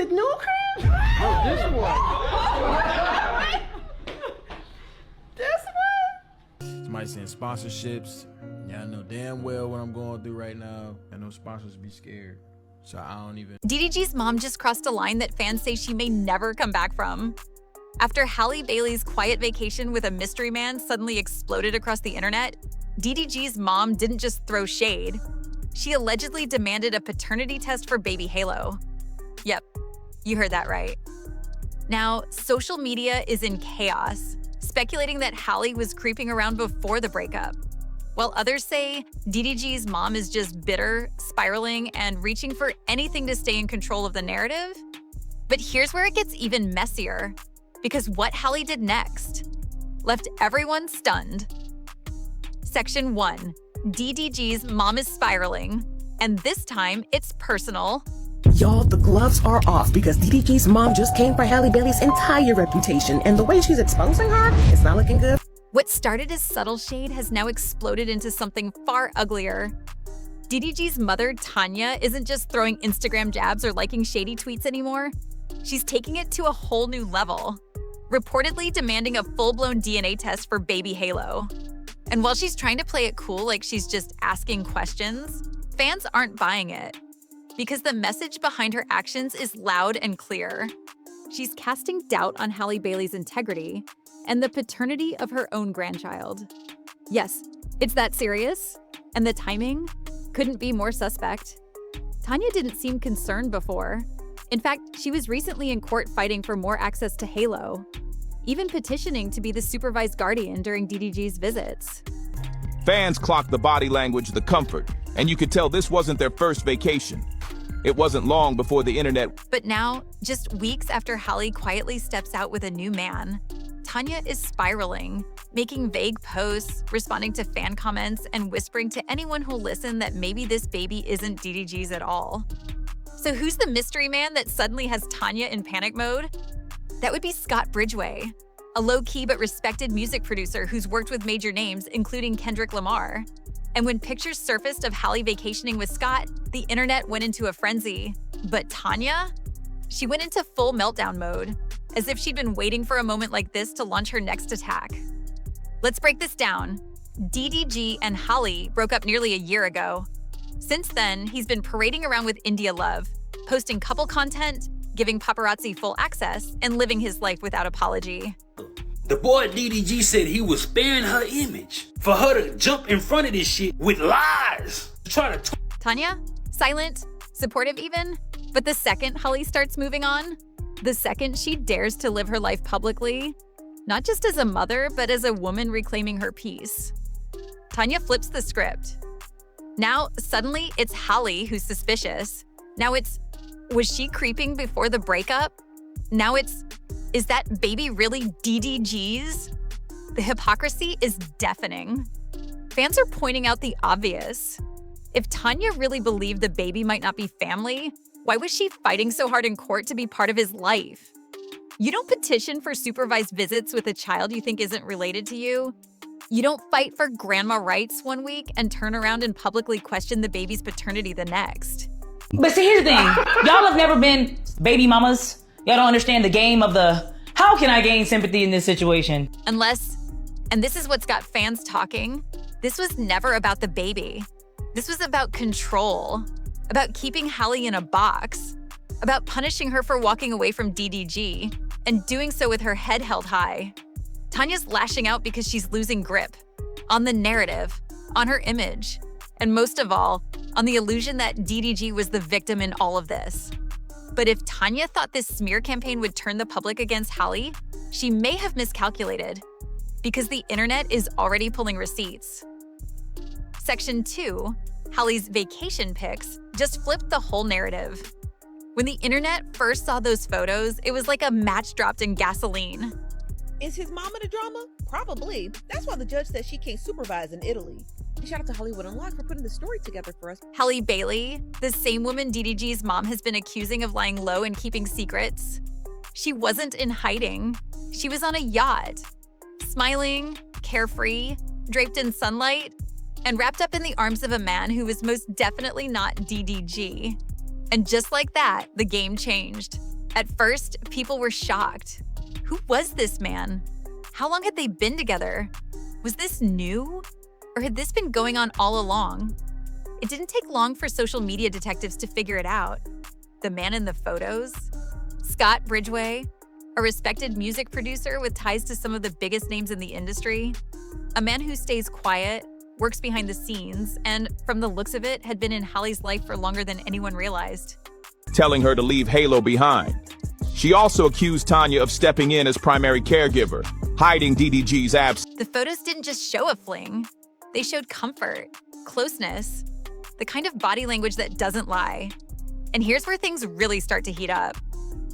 with no cream? Oh, this one. This one? Somebody saying sponsorships. Y'all know damn well what I'm going through right now. And those sponsors be scared. So I don't even. DDG's mom just crossed a line that fans say she may never come back from. After Halle Bailey's quiet vacation with a mystery man suddenly exploded across the internet, DDG's mom didn't just throw shade. She allegedly demanded a paternity test for baby Halo. Yep, you heard that right. Now, social media is in chaos, speculating that Halle was creeping around before the breakup, while others say DDG's mom is just bitter, spiraling, and reaching for anything to stay in control of the narrative. But here's where it gets even messier, because what Halle did next left everyone stunned. Section 1. DDG's mom is spiraling, and this time it's personal. Y'all, the gloves are off because DDG's mom just came for Halle Bailey's entire reputation, and the way she's exposing her, it's not looking good. What started as subtle shade has now exploded into something far uglier. DDG's mother, Tanya, isn't just throwing Instagram jabs or liking shady tweets anymore. She's taking it to a whole new level, reportedly demanding a full-blown DNA test for baby Halo. And while she's trying to play it cool like she's just asking questions, fans aren't buying it. Because the message behind her actions is loud and clear. She's casting doubt on Halle Bailey's integrity and the paternity of her own grandchild. Yes, it's that serious, and the timing couldn't be more suspect. Tanya didn't seem concerned before. In fact, she was recently in court fighting for more access to Halo, even petitioning to be the supervised guardian during DDG's visits. Fans clocked the body language, the comfort, and you could tell this wasn't their first vacation. It wasn't long before the internet. But now, just weeks after Halle quietly steps out with a new man, Tanya is spiraling, making vague posts, responding to fan comments, and whispering to anyone who'll listen that maybe this baby isn't DDG's at all. So who's the mystery man that suddenly has Tanya in panic mode? That would be Scott Bridgway, a low-key but respected music producer who's worked with major names, including Kendrick Lamar. And when pictures surfaced of Halle vacationing with Scott, the internet went into a frenzy. But Tanya? She went into full meltdown mode, as if she'd been waiting for a moment like this to launch her next attack. Let's break this down. DDG and Halle broke up nearly a year ago. Since then, he's been parading around with India Love, posting couple content, giving paparazzi full access, and living his life without apology. The boy DDG said he was sparing her image for her to jump in front of this shit with lies. Try to Tanya? Silent, supportive even. But the second Halle starts moving on, the second she dares to live her life publicly, not just as a mother, but as a woman reclaiming her peace, Tanya flips the script. Now, suddenly, it's Halle who's suspicious. Now it's, was she creeping before the breakup? Now it's, is that baby really DDG's? The hypocrisy is deafening. Fans are pointing out the obvious. If Tanya really believed the baby might not be family, why was she fighting so hard in court to be part of his life? You don't petition for supervised visits with a child you think isn't related to you. You don't fight for grandma rights one week and turn around and publicly question the baby's paternity the next. But see, here's the thing. Y'all have never been baby mamas. Y'all don't understand the game of the, how can I gain sympathy in this situation? Unless, and this is what's got fans talking, this was never about the baby. This was about control, about keeping Halle in a box, about punishing her for walking away from DDG, and doing so with her head held high. Tanya's lashing out because she's losing grip on the narrative, on her image, and most of all, on the illusion that DDG was the victim in all of this. But if Tanya thought this smear campaign would turn the public against Halle, she may have miscalculated, because the internet is already pulling receipts. Section 2, Halle's vacation pics, just flipped the whole narrative. When the internet first saw those photos, it was like a match dropped in gasoline. Is his mama the drama? Probably. That's why the judge said she can't supervise in Italy. And shout out to Hollywood Unlocked for putting the story together for us. Halle Bailey, the same woman DDG's mom has been accusing of lying low and keeping secrets. She wasn't in hiding. She was on a yacht, smiling, carefree, draped in sunlight, and wrapped up in the arms of a man who was most definitely not DDG. And just like that, the game changed. At first, people were shocked. Who was this man? How long had they been together? Was this new? Or had this been going on all along? It didn't take long for social media detectives to figure it out. The man in the photos? Scott Bridgway, a respected music producer with ties to some of the biggest names in the industry. A man who stays quiet, works behind the scenes, and from the looks of it, had been in Halle's life for longer than anyone realized. Telling her to leave Halo behind. She also accused Tanya of stepping in as primary caregiver, hiding DDG's absence. The photos didn't just show a fling. They showed comfort, closeness, the kind of body language that doesn't lie. And here's where things really start to heat up.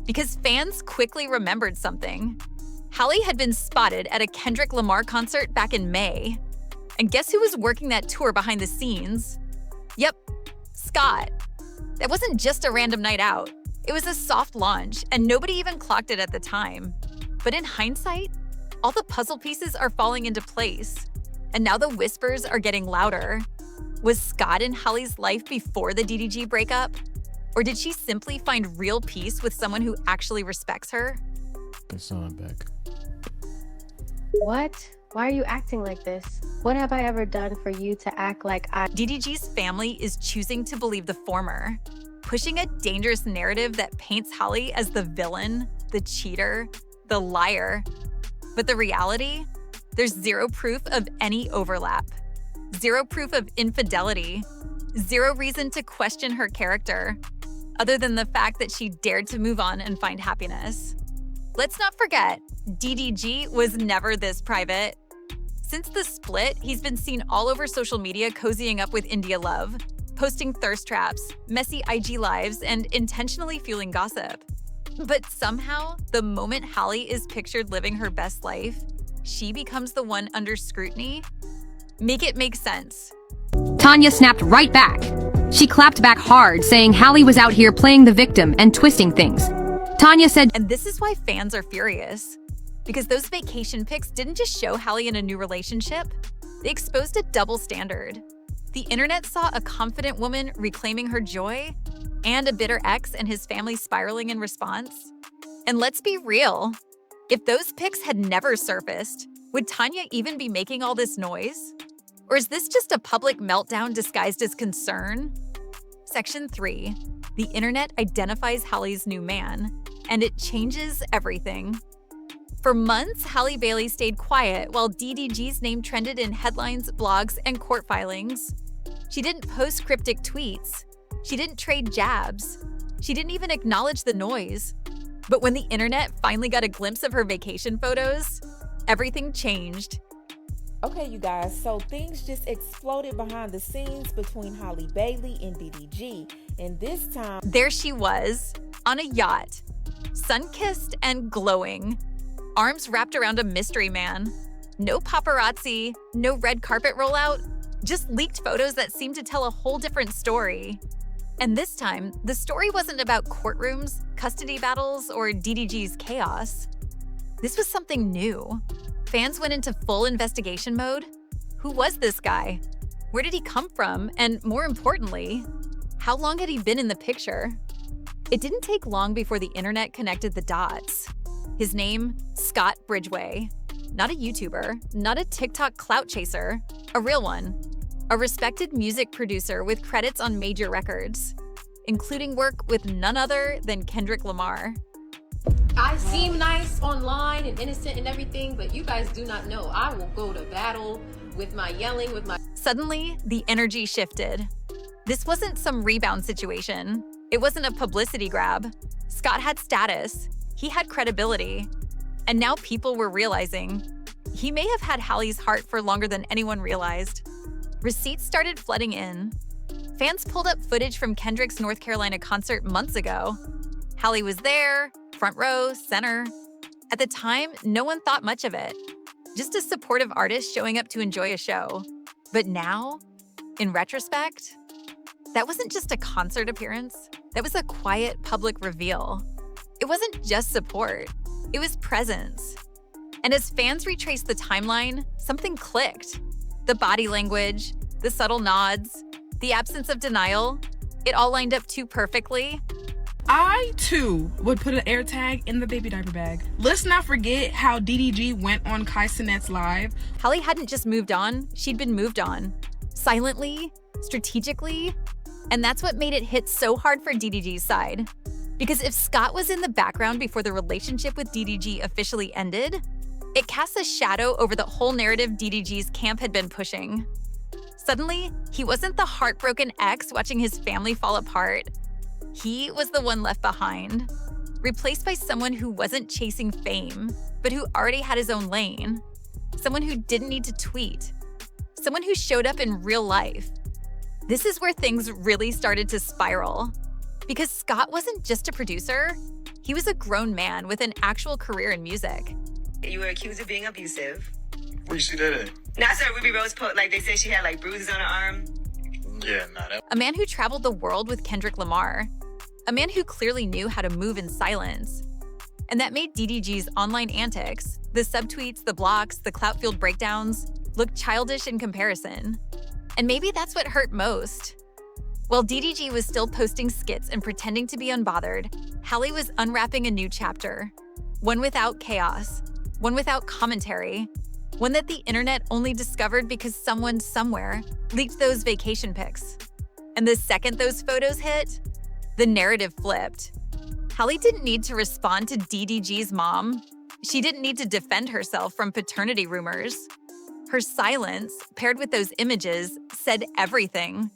Because fans quickly remembered something. Halle had been spotted at a Kendrick Lamar concert back in May. And guess who was working that tour behind the scenes? Yep, Scott. That wasn't just a random night out. It was a soft launch, and nobody even clocked it at the time. But in hindsight, all the puzzle pieces are falling into place. And now the whispers are getting louder. Was Scott in Halle's life before the DDG breakup? Or did she simply find real peace with someone who actually respects her? It's on back. What? Why are you acting like this? What have I ever done for you to act like I... DDG's family is choosing to believe the former, pushing a dangerous narrative that paints Halle as the villain, the cheater, the liar. But the reality? There's zero proof of any overlap, zero proof of infidelity, zero reason to question her character, other than the fact that she dared to move on and find happiness. Let's not forget, DDG was never this private. Since the split, he's been seen all over social media cozying up with India Love, posting thirst traps, messy IG lives, and intentionally fueling gossip. But somehow, the moment Halle is pictured living her best life, she becomes the one under scrutiny. Make it make sense. Tanya snapped right back. She clapped back hard, saying Halle was out here playing the victim and twisting things. Tanya said, and this is why fans are furious. Because those vacation pics didn't just show Halle in a new relationship, they exposed a double standard. The internet saw a confident woman reclaiming her joy, and a bitter ex and his family spiraling in response. And let's be real, if those pics had never surfaced, would Tanya even be making all this noise? Or is this just a public meltdown disguised as concern? Section 3. The internet identifies Halle's new man, and it changes everything. For months, Halle Bailey stayed quiet while DDG's name trended in headlines, blogs, and court filings. She didn't post cryptic tweets. She didn't trade jabs. She didn't even acknowledge the noise. But when the internet finally got a glimpse of her vacation photos, everything changed. Okay, you guys, so things just exploded behind the scenes between Halle Bailey and DDG. And this time, there she was, on a yacht, sun-kissed and glowing, arms wrapped around a mystery man. No paparazzi, no red carpet rollout, just leaked photos that seemed to tell a whole different story. And this time, the story wasn't about courtrooms, custody battles, or DDG's chaos. This was something new. Fans went into full investigation mode. Who was this guy? Where did he come from? And more importantly, how long had he been in the picture? It didn't take long before the internet connected the dots. His name, Scott Bridgway. Not a YouTuber, not a TikTok clout chaser, a real one. A respected music producer with credits on major records, including work with none other than Kendrick Lamar. I seem nice online and innocent and everything, but you guys do not know. I will go to battle with my yelling, with my... Suddenly, the energy shifted. This wasn't some rebound situation. It wasn't a publicity grab. Scott had status. He had credibility. And now people were realizing he may have had Halle's heart for longer than anyone realized. Receipts started flooding in. Fans pulled up footage from Kendrick's North Carolina concert months ago. Halle was there, front row, center. At the time, no one thought much of it. Just a supportive artist showing up to enjoy a show. But now, in retrospect, that wasn't just a concert appearance. That was a quiet public reveal. It wasn't just support. It was presence. And as fans retraced the timeline, something clicked. The body language, the subtle nods, the absence of denial, it all lined up too perfectly. I, too, would put an air tag in the baby diaper bag. Let's not forget how DDG went on Kai Cenat's live. Halle hadn't just moved on, she'd been moved on. Silently, strategically, and that's what made it hit so hard for DDG's side. Because if Scott was in the background before the relationship with DDG officially ended, it casts a shadow over the whole narrative DDG's camp had been pushing. Suddenly, he wasn't the heartbroken ex watching his family fall apart. He was the one left behind, replaced by someone who wasn't chasing fame, but who already had his own lane. Someone who didn't need to tweet. Someone who showed up in real life. This is where things really started to spiral. Because Scott wasn't just a producer, he was a grown man with an actual career in music. You were accused of being abusive. Where you see that at? Now, sir, Ruby Rose like they said she had like bruises on her arm. Yeah, nah, that. A man who traveled the world with Kendrick Lamar. A man who clearly knew how to move in silence. And that made DDG's online antics, the subtweets, the blocks, the clout-fueled breakdowns, look childish in comparison. And maybe that's what hurt most. While DDG was still posting skits and pretending to be unbothered, Halle was unwrapping a new chapter. One without chaos. One without commentary. One that the internet only discovered because someone somewhere leaked those vacation pics. And the second those photos hit, the narrative flipped. Halle didn't need to respond to DDG's mom. She didn't need to defend herself from paternity rumors. Her silence, paired with those images, said everything.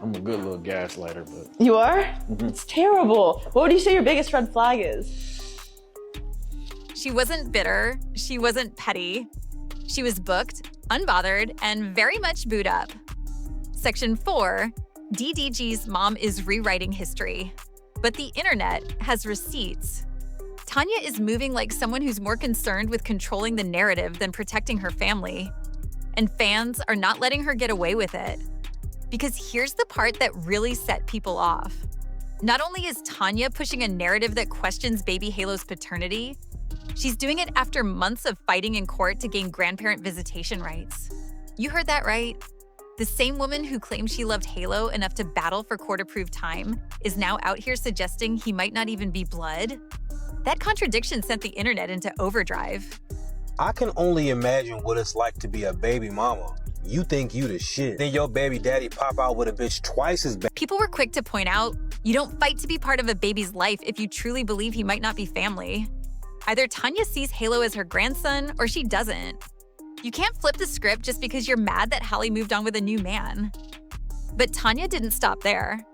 I'm a good little gaslighter, but... You are? Mm-hmm. It's terrible. What would you say your biggest red flag is? She wasn't bitter. She wasn't petty. She was booked, unbothered, and very much booed up. Section 4, DDG's mom is rewriting history. But the internet has receipts. Tanya is moving like someone who's more concerned with controlling the narrative than protecting her family. And fans are not letting her get away with it. Because here's the part that really set people off. Not only is Tanya pushing a narrative that questions baby Halo's paternity, she's doing it after months of fighting in court to gain grandparent visitation rights. You heard that right. The same woman who claimed she loved Halo enough to battle for court-approved time is now out here suggesting he might not even be blood. That contradiction sent the internet into overdrive. I can only imagine what it's like to be a baby mama. You think you the shit. Then your baby daddy pop out with a bitch twice as bad. People were quick to point out, you don't fight to be part of a baby's life if you truly believe he might not be family. Either Tanya sees Halo as her grandson or she doesn't. You can't flip the script just because you're mad that Halle moved on with a new man. But Tanya didn't stop there.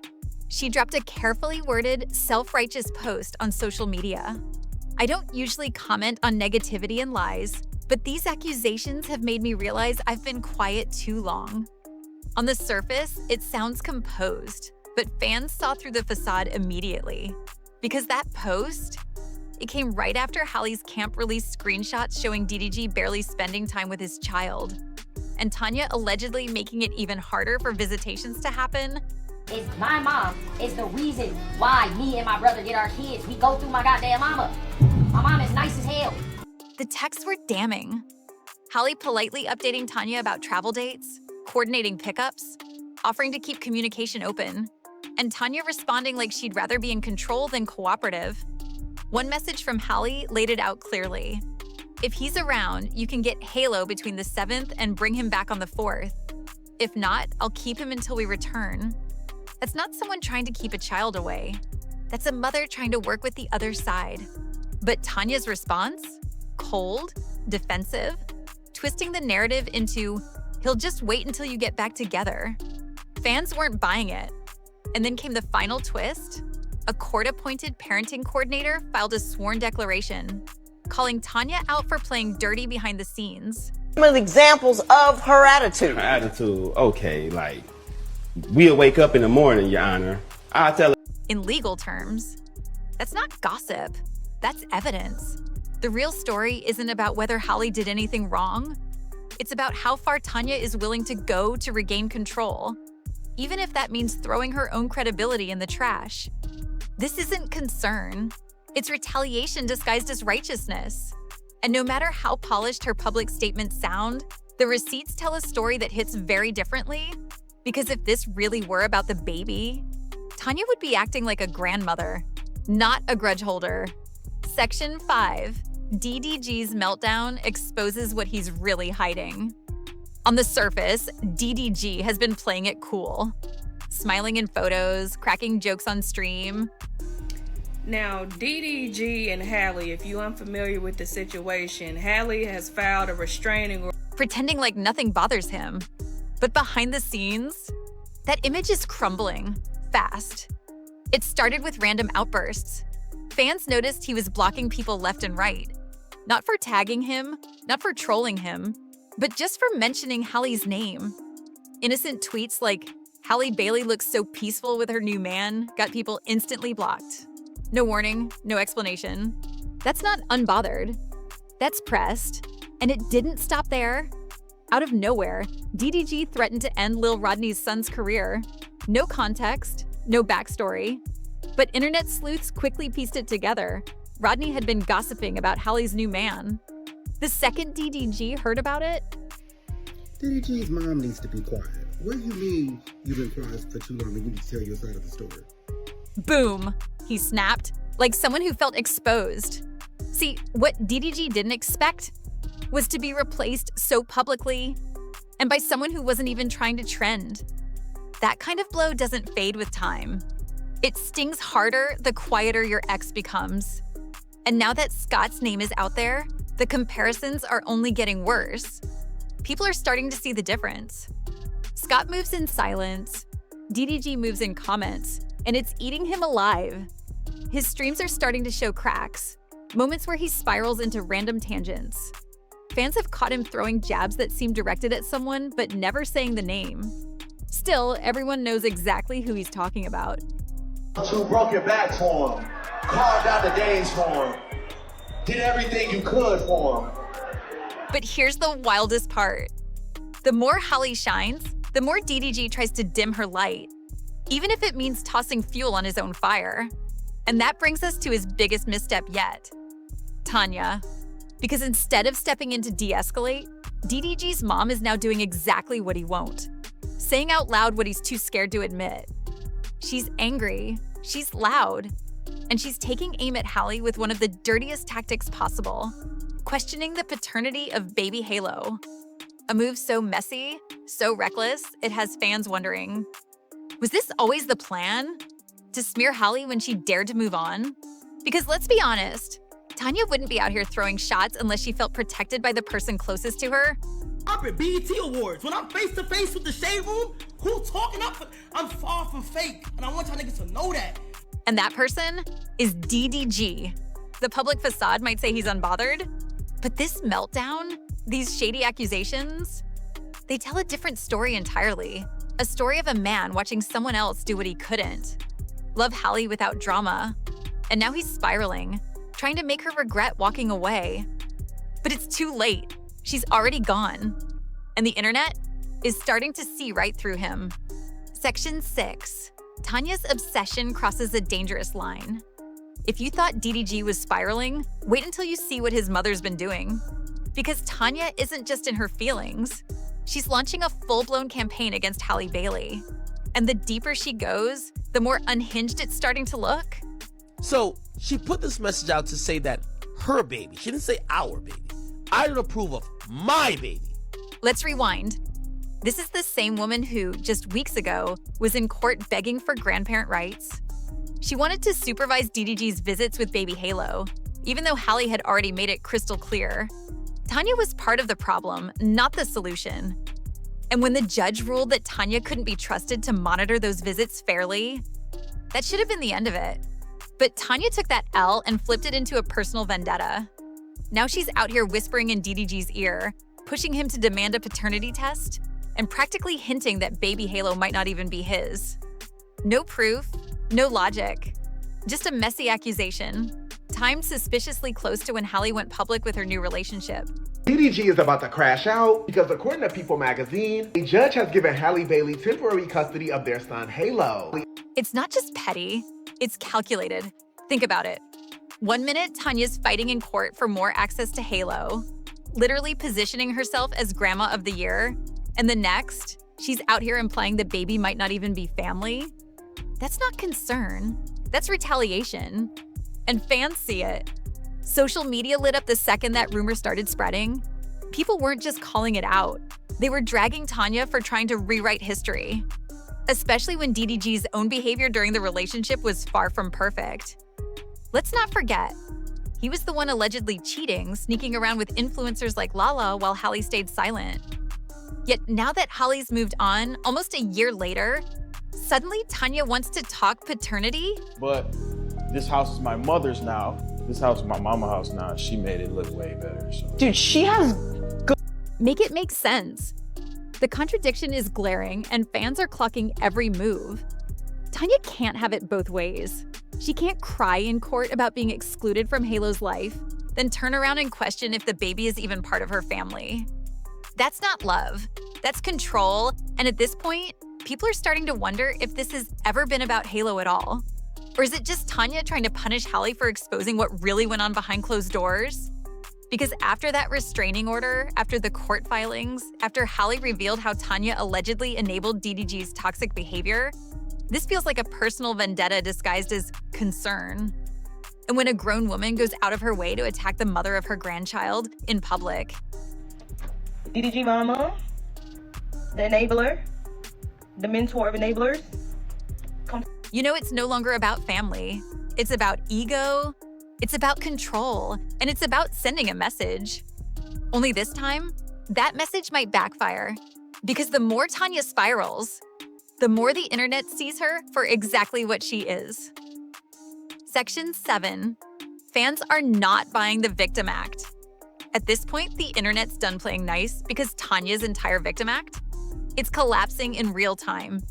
She dropped a carefully worded, self-righteous post on social media. I don't usually comment on negativity and lies, but these accusations have made me realize I've been quiet too long. On the surface, it sounds composed, but fans saw through the facade immediately. Because that post, it came right after Halle's camp released screenshots showing DDG barely spending time with his child, and Tanya allegedly making it even harder for visitations to happen. It's my mom is the reason why me and my brother get our kids. We go through my goddamn mama. My mom is nice as hell. The texts were damning. Halle politely updating Tanya about travel dates, coordinating pickups, offering to keep communication open, and Tanya responding like she'd rather be in control than cooperative. One message from Halle laid it out clearly. If he's around, you can get Halo between the 7th and bring him back on the 4th. If not, I'll keep him until we return. That's not someone trying to keep a child away. That's a mother trying to work with the other side. But Tanya's response? Cold, defensive, twisting the narrative into, he'll just wait until you get back together. Fans weren't buying it. And then came the final twist. A court-appointed parenting coordinator filed a sworn declaration, calling Tanya out for playing dirty behind the scenes. Some examples of her attitude. Her attitude, okay, like, we'll wake up in the morning, Your Honor. I'll tell her. In legal terms, that's not gossip. That's evidence. The real story isn't about whether Halle did anything wrong. It's about how far Tanya is willing to go to regain control, even if that means throwing her own credibility in the trash. This isn't concern. It's retaliation disguised as righteousness. And no matter how polished her public statements sound, the receipts tell a story that hits very differently. Because if this really were about the baby, Tanya would be acting like a grandmother, not a grudge holder. Section 5. DDG's meltdown exposes what he's really hiding. On the surface, DDG has been playing it cool. Smiling in photos, cracking jokes on stream. Now, DDG and Halle, if you're unfamiliar with the situation, Halle has filed a restraining order. Pretending like nothing bothers him. But behind the scenes, that image is crumbling fast. It started with random outbursts. Fans noticed he was blocking people left and right. Not for tagging him, not for trolling him, but just for mentioning Halle's name. Innocent tweets like, Halle Bailey looks so peaceful with her new man, got people instantly blocked. No warning, no explanation. That's not unbothered. That's pressed. And it didn't stop there. Out of nowhere, DDG threatened to end Lil Rodney's son's career. No context, no backstory. But internet sleuths quickly pieced it together. Rodney had been gossiping about Halle's new man. The second DDG heard about it, DDG's mom needs to be quiet. What do you mean you've been quiet for too long and you need to tell your side of the story? boom, he snapped, like someone who felt exposed. See, what DDG didn't expect was to be replaced so publicly and by someone who wasn't even trying to trend. That kind of blow doesn't fade with time. It stings harder the quieter your ex becomes. And now that Scott's name is out there, the comparisons are only getting worse. People are starting to see the difference. Scott moves in silence, DDG moves in comments, and it's eating him alive. His streams are starting to show cracks, moments where he spirals into random tangents. Fans have caught him throwing jabs that seem directed at someone, but never saying the name. Still, everyone knows exactly who he's talking about. You broke your back for him, carved out the days for him, did everything you could for him. But here's the wildest part. The more Halle shines, the more DDG tries to dim her light, even if it means tossing fuel on his own fire. And that brings us to his biggest misstep yet, Tanya. Because instead of stepping in to de-escalate, DDG's mom is now doing exactly what he won't, saying out loud what he's too scared to admit. She's angry, she's loud, and she's taking aim at Halle with one of the dirtiest tactics possible, questioning the paternity of baby Halo. A move so messy, so reckless, it has fans wondering, was this always the plan? To smear Halle when she dared to move on? Because let's be honest, Tanya wouldn't be out here throwing shots unless she felt protected by the person closest to her. Up at BET Awards, when I'm face to face with the Shade Room, who talking up? I'm far from fake, and I want y'all niggas to know that. And that person is DDG. The public facade might say he's unbothered, but this meltdown, these shady accusations, they tell a different story entirely. A story of a man watching someone else do what he couldn't. Love Halle without drama. And now he's spiraling, trying to make her regret walking away. But it's too late. She's already gone. And the internet is starting to see right through him. Section 6. Tanya's obsession crosses a dangerous line. If you thought DDG was spiraling, wait until you see what his mother's been doing. Because Tanya isn't just in her feelings. She's launching a full-blown campaign against Halle Bailey. And the deeper she goes, the more unhinged it's starting to look. So she put this message out to say that her baby, she didn't say our baby, I don't approve of my baby. Let's rewind. This is the same woman who, just weeks ago, was in court begging for grandparent rights. She wanted to supervise DDG's visits with baby Halo, even though Halle had already made it crystal clear. Tanya was part of the problem, not the solution. And when the judge ruled that Tanya couldn't be trusted to monitor those visits fairly, that should have been the end of it. But Tanya took that L and flipped it into a personal vendetta. Now she's out here whispering in DDG's ear, pushing him to demand a paternity test, and practically hinting that baby Halo might not even be his. No proof, no logic, just a messy accusation, timed suspiciously close to when Halle went public with her new relationship. DDG is about to crash out because according to People magazine, a judge has given Halle Bailey temporary custody of their son Halo. It's not just petty, it's calculated. Think about it. 1 minute, Tanya's fighting in court for more access to Halo, literally positioning herself as grandma of the year, and the next, she's out here implying the baby might not even be family. That's not concern, That's retaliation. And fans see it. Social media lit up the second that rumor started spreading. People weren't just calling it out. They were dragging Tanya for trying to rewrite history. Especially when DDG's own behavior during the relationship was far from perfect. Let's not forget, he was the one allegedly cheating, sneaking around with influencers like Lala while Halle stayed silent. Yet now that Halle's moved on, almost a year later, suddenly Tanya wants to talk paternity? But this house is my mother's now. This house is my mama's house now. She made it look way better. So. Dude, she has... Make it make sense. The contradiction is glaring, and fans are clocking every move. Tanya can't have it both ways. She can't cry in court about being excluded from Halo's life, then turn around and question if the baby is even part of her family. That's not love. That's control, and at this point, people are starting to wonder if this has ever been about Halo at all. Or is it just Tanya trying to punish Halle for exposing what really went on behind closed doors? Because after that restraining order, after the court filings, after Halle revealed how Tanya allegedly enabled DDG's toxic behavior, this feels like a personal vendetta disguised as concern. And when a grown woman goes out of her way to attack the mother of her grandchild in public. DDG mama, the enabler, the mentor of enablers. You know, it's no longer about family. It's about ego. It's about control, and it's about sending a message. Only this time, that message might backfire. Because the more Tanya spirals, the more the internet sees her for exactly what she is. Section 7. Fans are not buying the victim act. At this point, the internet's done playing nice because Tanya's entire victim act, it's collapsing in real time.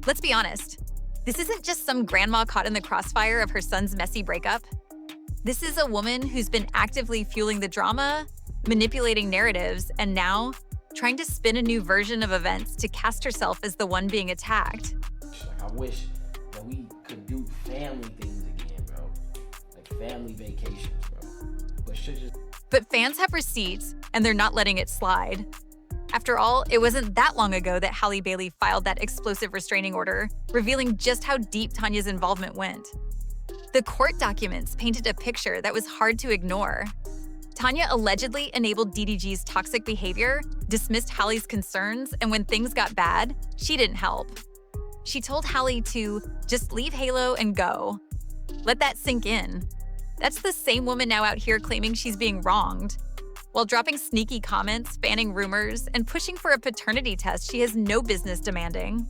Let's be honest. This isn't just some grandma caught in the crossfire of her son's messy breakup. This is a woman who's been actively fueling the drama, manipulating narratives, and now trying to spin a new version of events to cast herself as the one being attacked. Like, I wish that we could do family things again, bro. Like family vacations, bro. But shit just... But fans have receipts, and they're not letting it slide. After all, it wasn't that long ago that Halle Bailey filed that explosive restraining order, revealing just how deep Tanya's involvement went. The court documents painted a picture that was hard to ignore. Tanya allegedly enabled DDG's toxic behavior, dismissed Halle's concerns, and when things got bad, she didn't help. She told Halle to just leave Halo and go. Let that sink in. That's the same woman now out here claiming she's being wronged, while dropping sneaky comments, fanning rumors, and pushing for a paternity test she has no business demanding.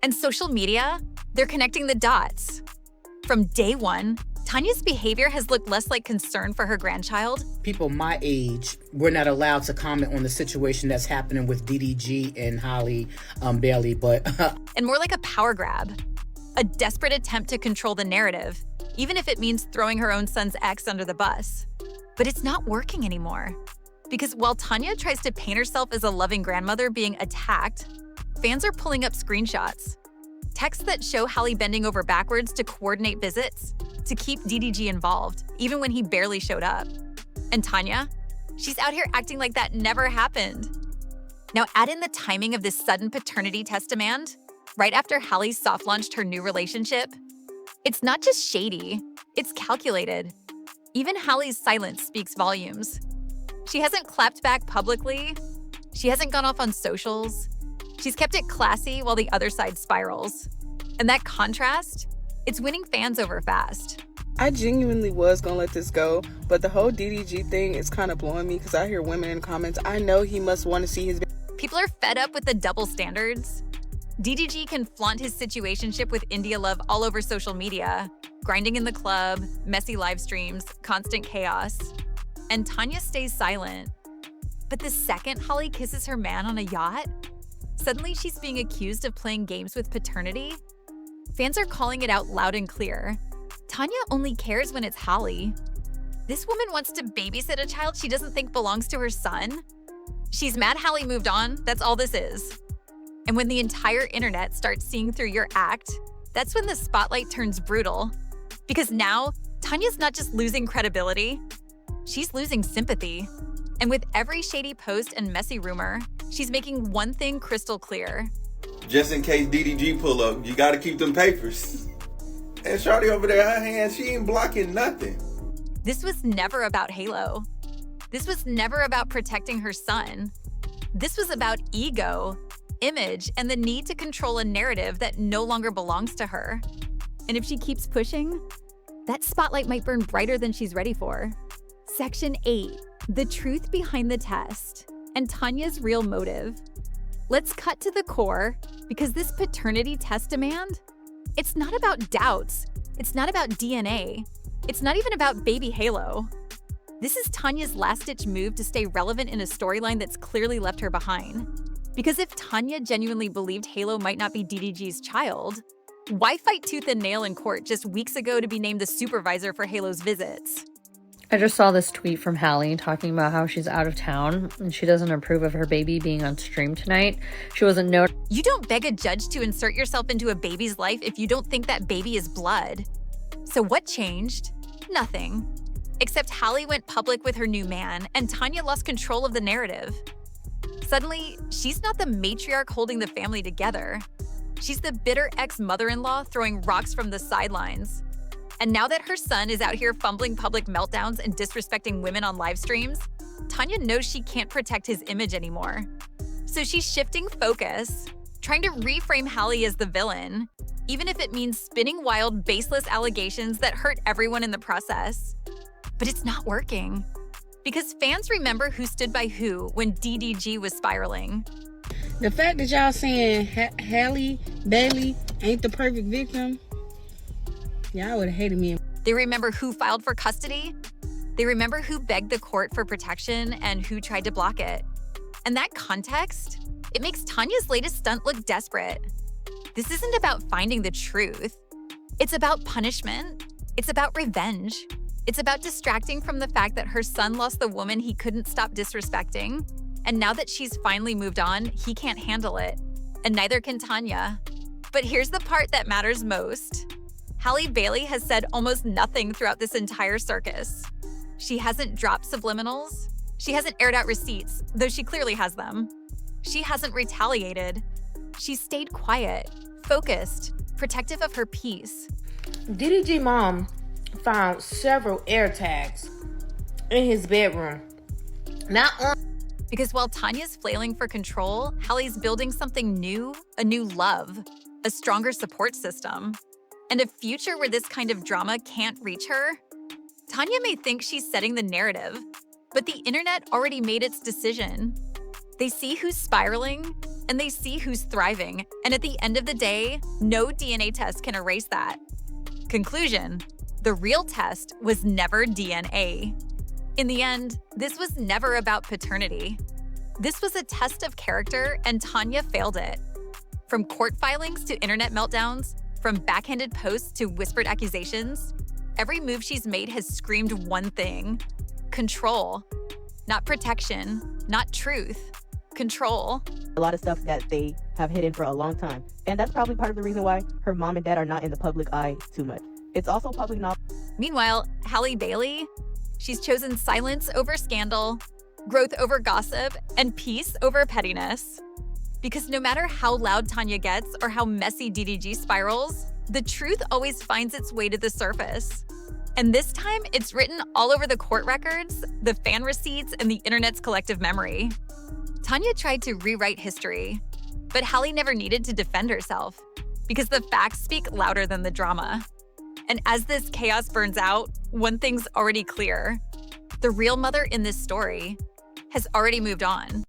And social media, they're connecting the dots. From day one, Tanya's behavior has looked less like concern for her grandchild. People my age, we're not allowed to comment on the situation that's happening with DDG and Halle Bailey, but... and more like a power grab. A desperate attempt to control the narrative, even if it means throwing her own son's ex under the bus. But it's not working anymore. Because while Tanya tries to paint herself as a loving grandmother being attacked, fans are pulling up screenshots. Texts that show Halle bending over backwards to coordinate visits, to keep DDG involved, even when he barely showed up. And Tanya? She's out here acting like that never happened. Now add in the timing of this sudden paternity test demand, right after Halle soft-launched her new relationship. It's not just shady, it's calculated. Even Halle's silence speaks volumes. She hasn't clapped back publicly. She hasn't gone off on socials. She's kept it classy while the other side spirals. And that contrast, it's winning fans over fast. I genuinely was gonna let this go, but the whole DDG thing is kind of blowing me because I hear women in comments, I know he must want to see his... People are fed up with the double standards. DDG can flaunt his situationship with India Love all over social media, grinding in the club, messy live streams, constant chaos. And Tanya stays silent. But the second Halle kisses her man on a yacht, suddenly she's being accused of playing games with paternity. Fans are calling it out loud and clear. Tanya only cares when it's Halle. This woman wants to babysit a child she doesn't think belongs to her son. She's mad Halle moved on, that's all this is. And when the entire internet starts seeing through your act, that's when the spotlight turns brutal. Because now, Tanya's not just losing credibility, she's losing sympathy. And with every shady post and messy rumor, she's making one thing crystal clear. Just in case DDG pull up, you gotta keep them papers. And Shawty over there, her hand, she ain't blocking nothing. This was never about Halo. This was never about protecting her son. This was about ego, image, and the need to control a narrative that no longer belongs to her. And if she keeps pushing, that spotlight might burn brighter than she's ready for. Section 8, the truth behind the test, and Tanya's real motive. Let's cut to the core, because this paternity test demand, it's not about doubts. It's not about DNA. It's not even about baby Halo. This is Tanya's last-ditch move to stay relevant in a storyline that's clearly left her behind. Because if Tanya genuinely believed Halo might not be DDG's child, why fight tooth and nail in court just weeks ago to be named the supervisor for Halo's visits? I just saw this tweet from Halle talking about how she's out of town and she doesn't approve of her baby being on stream tonight. She wasn't You don't beg a judge to insert yourself into a baby's life if you don't think that baby is blood. So what changed? Nothing. Except Halle went public with her new man, and Tanya lost control of the narrative. Suddenly, she's not the matriarch holding the family together. She's the bitter ex-mother-in-law throwing rocks from the sidelines. And now that her son is out here fumbling public meltdowns and disrespecting women on live streams, Tanya knows she can't protect his image anymore. So she's shifting focus, trying to reframe Halle as the villain, even if it means spinning wild, baseless allegations that hurt everyone in the process. But it's not working. Because fans remember who stood by who when DDG was spiraling. The fact that y'all saying Halle Bailey ain't the perfect victim, y'all would have hated me. They remember who filed for custody. They remember who begged the court for protection and who tried to block it. And that context, it makes Tanya's latest stunt look desperate. This isn't about finding the truth. It's about punishment. It's about revenge. It's about distracting from the fact that her son lost the woman he couldn't stop disrespecting. And now that she's finally moved on, he can't handle it. And neither can Tanya. But here's the part that matters most. Halle Bailey has said almost nothing throughout this entire circus. She hasn't dropped subliminals. She hasn't aired out receipts, though she clearly has them. She hasn't retaliated. She stayed quiet, focused, protective of her peace. DDG mom found several air tags in his bedroom. Because while Tanya's flailing for control, Halle's building something new, a new love, a stronger support system, and a future where this kind of drama can't reach her. Tanya may think she's setting the narrative, but the internet already made its decision. They see who's spiraling, and they see who's thriving, and at the end of the day, no DNA test can erase that. Conclusion: the real test was never DNA. In the end, this was never about paternity. This was a test of character, and Tanya failed it. From court filings to internet meltdowns, from backhanded posts to whispered accusations, every move she's made has screamed one thing: control. Not protection, not truth. Control. A lot of stuff that they have hidden for a long time. And that's probably part of the reason why her mom and dad are not in the public eye too much. It's also public knowledge. Meanwhile, Halle Bailey, she's chosen silence over scandal, growth over gossip, and peace over pettiness. Because no matter how loud Tanya gets or how messy DDG spirals, the truth always finds its way to the surface. And this time, it's written all over the court records, the fan receipts, and the internet's collective memory. Tanya tried to rewrite history, but Halle never needed to defend herself because the facts speak louder than the drama. And as this chaos burns out, one thing's already clear. The real mother in this story has already moved on.